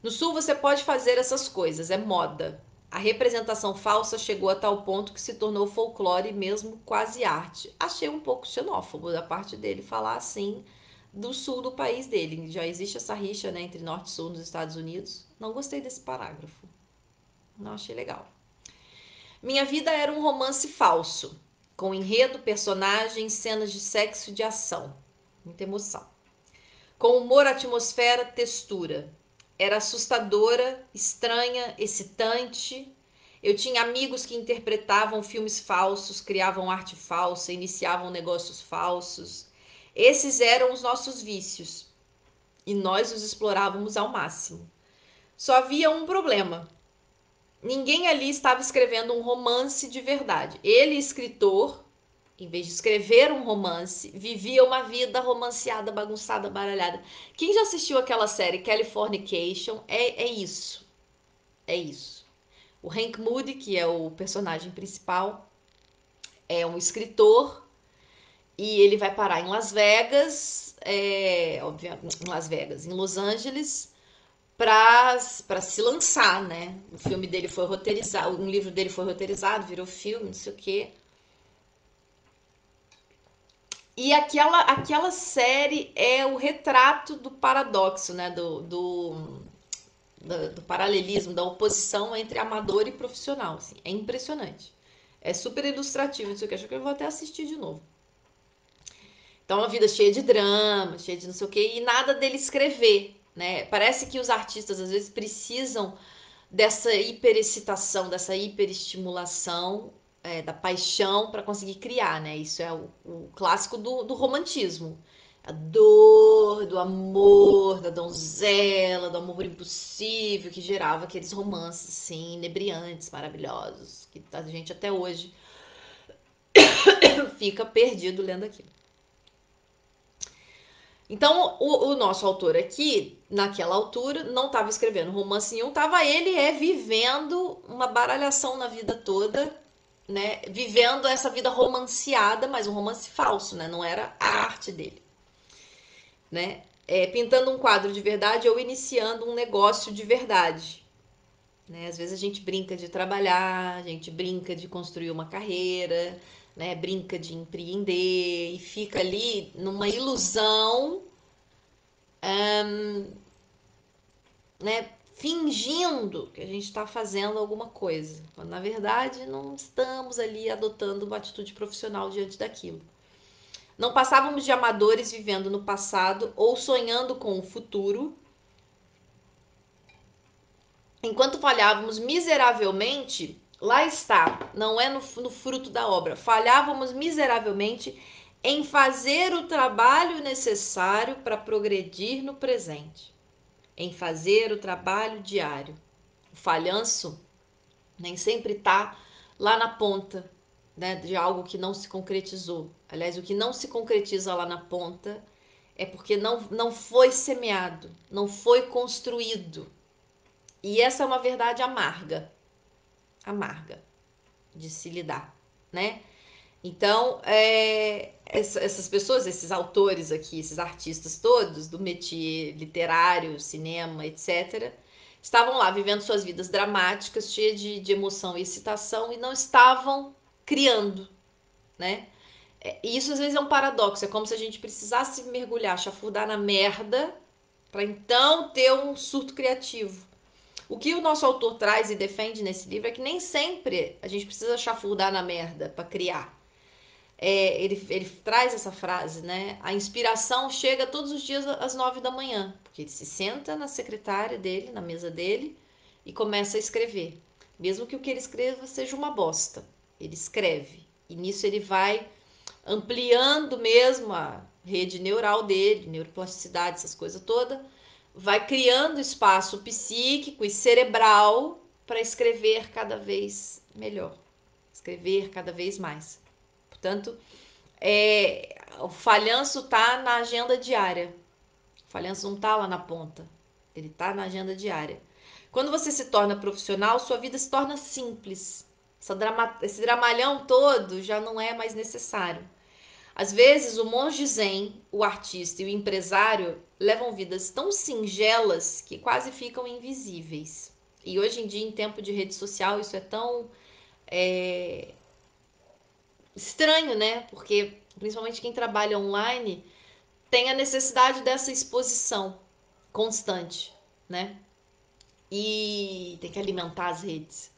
No sul você pode fazer essas coisas, é moda. A representação falsa chegou a tal ponto que se tornou folclore e mesmo quase arte. Achei um pouco xenófobo da parte dele falar assim do sul do país dele. Já existe essa rixa, né, entre norte e sul nos Estados Unidos. Não gostei desse parágrafo. Não achei legal. Minha vida era um romance falso, com enredo, personagens, cenas de sexo e de ação. Muita emoção. Com humor, atmosfera, textura. Era assustadora, estranha, excitante. Eu tinha amigos que interpretavam filmes falsos, criavam arte falsa, iniciavam negócios falsos. Esses eram os nossos vícios e nós os explorávamos ao máximo. Só havia um problema. Ninguém ali estava escrevendo um romance de verdade. Ele, escritor, em vez de escrever um romance, vivia uma vida romanceada, bagunçada, baralhada. Quem já assistiu aquela série Californication é isso. É isso. O Hank Moody, que é o personagem principal, é um escritor e ele vai parar em Las Vegas, obviamente, em Las Vegas, em Los Angeles, para se lançar, né? O filme dele foi roteirizado, um livro dele foi roteirizado, virou filme, não sei o quê. E aquela série é o retrato do paradoxo, né? Do paralelismo, da oposição entre amador e profissional. Assim. É impressionante. É super ilustrativo isso aqui. Acho que eu vou até assistir de novo. Então, uma vida cheia de drama, cheia de não sei o quê, e nada dele escrever, né? Parece que os artistas às vezes precisam dessa hiperexcitação, dessa hiperestimulação, da paixão para conseguir criar, né? Isso é o clássico do romantismo. A dor do amor, da donzela, do amor impossível que gerava aqueles romances assim, inebriantes, maravilhosos, que a gente até hoje fica perdido lendo aquilo. Então, o nosso autor aqui, naquela altura, não estava escrevendo romance nenhum, estava ele vivendo uma baralhação na vida toda, né? Vivendo essa vida romanceada, mas um romance falso, né? Não era a arte dele, né? Pintando um quadro de verdade ou iniciando um negócio de verdade, né? Às vezes a gente brinca de trabalhar, a gente brinca de construir uma carreira, né? Brinca de empreender e fica ali numa ilusão, né, fingindo que a gente está fazendo alguma coisa, quando na verdade não estamos ali adotando uma atitude profissional diante daquilo. Não passávamos de amadores vivendo no passado ou sonhando com o futuro, enquanto falhávamos miseravelmente. Lá está, não é no fruto da obra. Falhávamos miseravelmente em fazer o trabalho necessário para progredir no presente, em fazer o trabalho diário. O falhanço nem sempre está lá na ponta, né, de algo que não se concretizou. Aliás, o que não se concretiza lá na ponta é porque não foi semeado, não foi construído. E essa é uma verdade amarga de se lidar, né? Então, essas pessoas, esses autores aqui, esses artistas todos, do métier literário, cinema, etc., estavam lá vivendo suas vidas dramáticas, cheias de emoção e excitação, e não estavam criando, né? E isso às vezes é um paradoxo, é como se a gente precisasse mergulhar, chafurdar na merda, para então ter um surto criativo. O que o nosso autor traz e defende nesse livro é que nem sempre a gente precisa chafurdar na merda para criar. Ele traz essa frase, né? A inspiração chega todos os dias às 9 da manhã, porque ele se senta na secretária dele, na mesa dele, e começa a escrever. Mesmo que o que ele escreva seja uma bosta, ele escreve. E nisso ele vai ampliando mesmo a rede neural dele, neuroplasticidade, essas coisas todas, vai criando espaço psíquico e cerebral para escrever cada vez melhor, escrever cada vez mais. Portanto, o falhanço está na agenda diária. O falhanço não está lá na ponta. Ele está na agenda diária. Quando você se torna profissional, sua vida se torna simples. Esse dramalhão todo já não é mais necessário. Às vezes, o monge zen, o artista e o empresário levam vidas tão singelas que quase ficam invisíveis. E hoje em dia, em tempo de rede social, isso é tão estranho, né? Porque principalmente quem trabalha online tem a necessidade dessa exposição constante, né? E tem que alimentar as redes.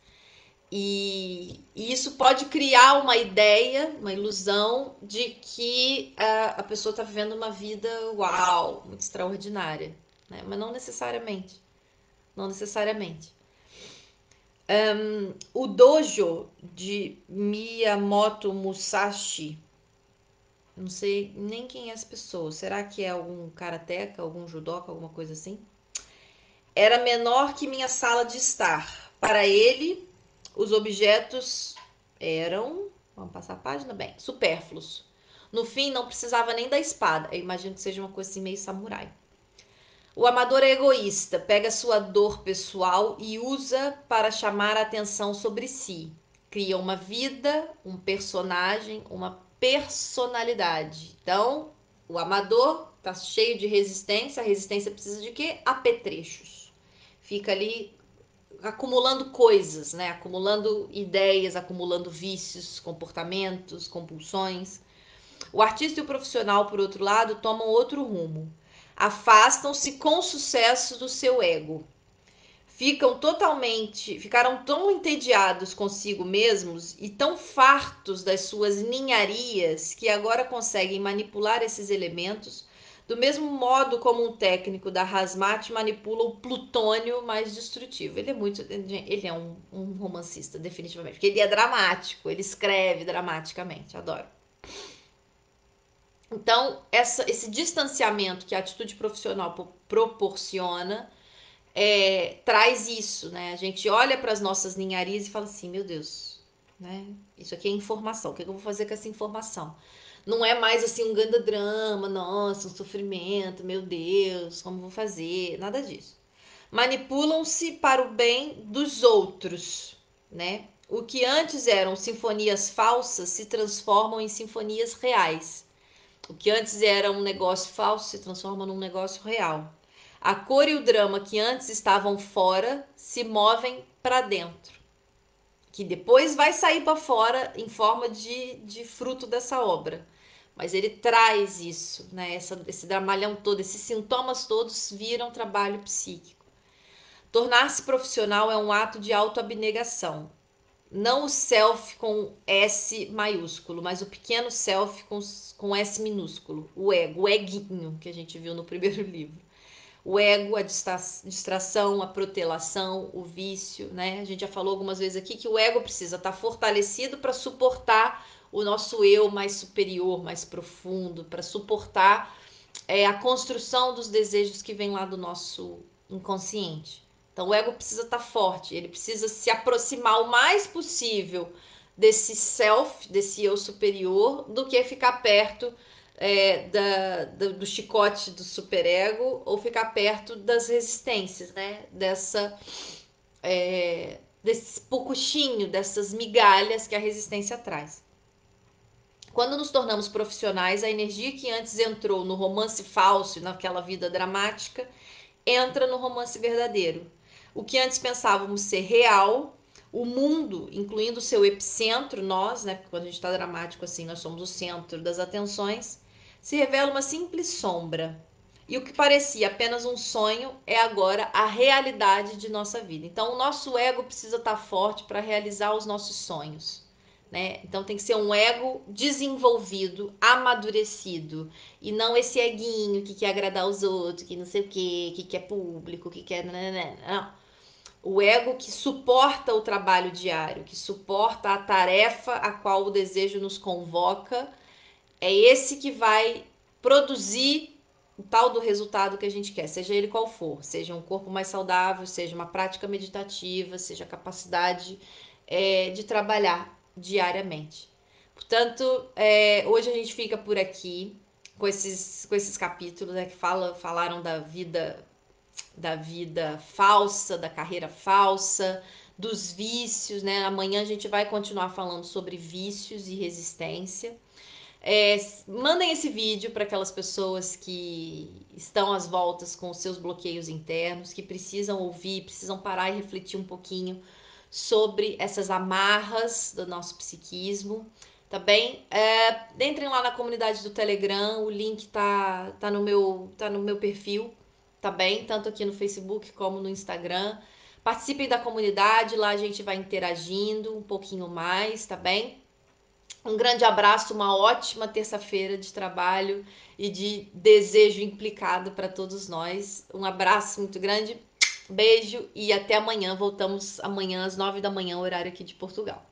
E isso pode criar uma ideia, uma ilusão de que a pessoa está vivendo uma vida uau, muito extraordinária, né? Mas não necessariamente. Não necessariamente. O dojo de Miyamoto Musashi, não sei nem quem é essa pessoa. Será que é algum karateca, algum judoca, alguma coisa assim? Era menor que minha sala de estar. Para ele, os objetos eram, vamos passar a página, bem, supérfluos. No fim, não precisava nem da espada. Eu imagino que seja uma coisa assim meio samurai. O amador é egoísta, pega sua dor pessoal e usa para chamar a atenção sobre si. Cria uma vida, um personagem, uma personalidade. Então, o amador está cheio de resistência. A resistência precisa de quê? Apetrechos. fica ali acumulando coisas, né? Acumulando ideias, acumulando vícios, comportamentos, compulsões. O artista e o profissional, por outro lado, tomam outro rumo. Afastam-se com sucesso do seu ego. Ficaram tão entediados consigo mesmos e tão fartos das suas ninharias que agora conseguem manipular esses elementos do mesmo modo como um técnico da Hazmat manipula o plutônio mais destrutivo. Ele é um romancista, definitivamente, porque ele é dramático, ele escreve dramaticamente, adoro. Então, esse distanciamento que a atitude profissional proporciona traz isso, né? A gente olha para as nossas ninharias e fala assim, meu Deus, né? Isso aqui é informação, o que eu vou fazer com essa informação? Não é mais assim um grande drama, nossa, um sofrimento, meu Deus, como vou fazer? Nada disso. Manipulam-se para o bem dos outros, né? O que antes eram sinfonias falsas se transformam em sinfonias reais. O que antes era um negócio falso se transforma num negócio real. A cor e o drama que antes estavam fora se movem para dentro, que depois vai sair para fora em forma de fruto dessa obra. Mas ele traz isso, né? Esse dramalhão todo, esses sintomas todos viram trabalho psíquico. Tornar-se profissional é um ato de autoabnegação. Não o self com S maiúsculo, mas o pequeno self com S minúsculo. O ego, o eguinho que a gente viu no primeiro livro. O ego, a distração, a protelação, o vício, né? A gente já falou algumas vezes aqui que o ego precisa estar fortalecido para suportar o nosso eu mais superior, mais profundo, para suportar a construção dos desejos que vem lá do nosso inconsciente. Então o ego precisa estar forte, ele precisa se aproximar o mais possível desse self, desse eu superior, do que ficar perto do chicote do superego ou ficar perto das resistências, né? Desse pouquinho, dessas migalhas que a resistência traz. Quando nos tornamos profissionais, a energia que antes entrou no romance falso e naquela vida dramática entra no romance verdadeiro. O que antes pensávamos ser real, o mundo, incluindo o seu epicentro, nós, né? Quando a gente está dramático assim, nós somos o centro das atenções, se revela uma simples sombra. E o que parecia apenas um sonho é agora a realidade de nossa vida. Então, o nosso ego precisa estar forte para realizar os nossos sonhos. Né? Então tem que ser um ego desenvolvido, amadurecido, e não esse eguinho que quer agradar os outros, que não sei o que quer público, que quer... Não. O ego que suporta o trabalho diário, que suporta a tarefa a qual o desejo nos convoca, é esse que vai produzir o tal do resultado que a gente quer, seja ele qual for, seja um corpo mais saudável, seja uma prática meditativa, seja a capacidade de trabalhar diariamente. Portanto, hoje a gente fica por aqui com esses capítulos que falaram da vida falsa, da carreira falsa, dos vícios, né? Amanhã a gente vai continuar falando sobre vícios e resistência. Mandem esse vídeo para aquelas pessoas que estão às voltas com os seus bloqueios internos, que precisam ouvir, precisam parar e refletir um pouquinho sobre essas amarras do nosso psiquismo. Tá bem? Entrem lá na comunidade do Telegram, o link tá no meu perfil, tá bem? Tanto aqui no Facebook como no Instagram. Participem da comunidade, lá a gente vai interagindo um pouquinho mais, tá bem? Um grande abraço, uma ótima terça-feira de trabalho e de desejo implicado para todos nós. Um abraço muito grande, beijo e até amanhã. Voltamos amanhã às 9 da manhã, horário aqui de Portugal.